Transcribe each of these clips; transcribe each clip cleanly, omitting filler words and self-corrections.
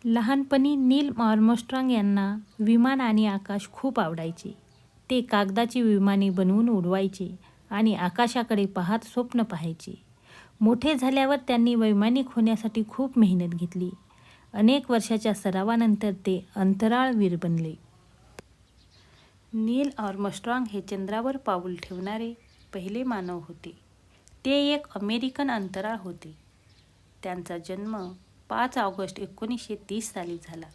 लहानपणी नील आर्मस्ट्राँग यांना विमान आणि आकाश खूप आवडायचे. ते कागदाची विमाने बनवून उडवायचे आणि आकाशाकडे पाहत स्वप्न पाहायचे. मोठे झाल्यावर त्यांनी वैमानिक होण्यासाठी खूप मेहनत घेतली. अनेक वर्षाच्या सरावानंतर ते अंतराळवीर बनले. नील आर्मस्ट्राँग हे चंद्रावर पाऊल ठेवणारे पहिले मानव होते. ते एक अमेरिकन अंतराळ होते. त्यांचा जन्म 5 ऑगस्ट 1930 साली झाला.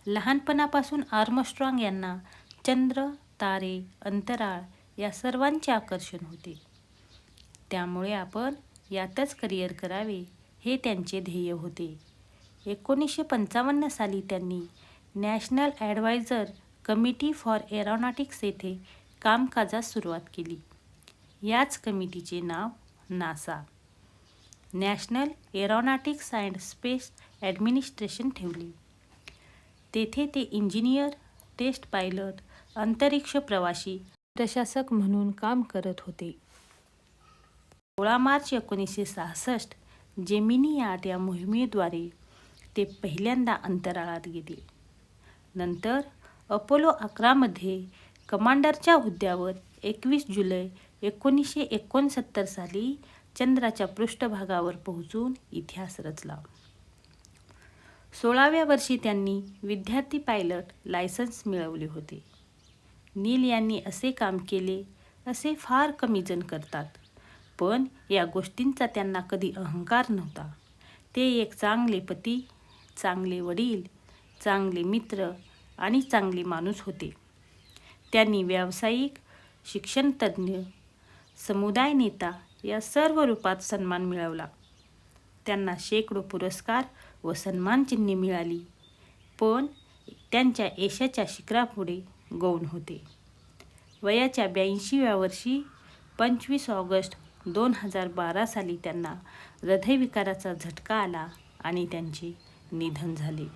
लहानपणापासून आर्मस्ट्राँग यांना चंद्र, तारे, अंतराळ या सर्वांचे आकर्षण होते. त्यामुळे आपण यातच करिअर करावे हे त्यांचे ध्येय होते. 1955 साली त्यांनी national adviser committee for aeronautics येथे कामकाजास सुरुवात केली. याच कमिटीचे नाव NASA, national aeronautics and space administration ठेवले. तेथे ते इंजिनियर, टेस्ट पायलट, अंतरिक्ष प्रवासी, प्रशासक म्हणून काम करत होते. 16 मार्च 1966 जेमिनी 8 या मोहिमेद्वारे ते पहिल्यांदा अंतराळात गेले. नंतर अपोलो 11 मध्ये कमांडरच्या हुद्द्यावर 21 जुलै 1969 साली चंद्राच्या पृष्ठभागावर पोहोचून इतिहास रचला. 16व्या वर्षी त्यांनी विद्यार्थी पायलट लायसन्स मिळवले होते. नील यांनी असे काम केले असे फार कमी जण करतात, पण या गोष्टींचा त्यांना कधी अहंकार नव्हता. ते एक चांगले पती, चांगले वडील, चांगले मित्र आणि चांगले माणूस होते. त्यांनी व्यावसायिक, शिक्षणतज्ज्ञ, समुदाय नेता या सर्व रूपात सन्मान मिळवला. त्यांना शेकडो पुरस्कार व सन्मानचिन्हे मिळाली, पण त्यांच्या यशाच्या शिखरापुढे गौण होते. वयाच्या 82व्या वर्षी 25 ऑगस्ट 2012 साली त्यांना हृदयविकाराचा झटका आला आणि त्यांचे निधन झाले.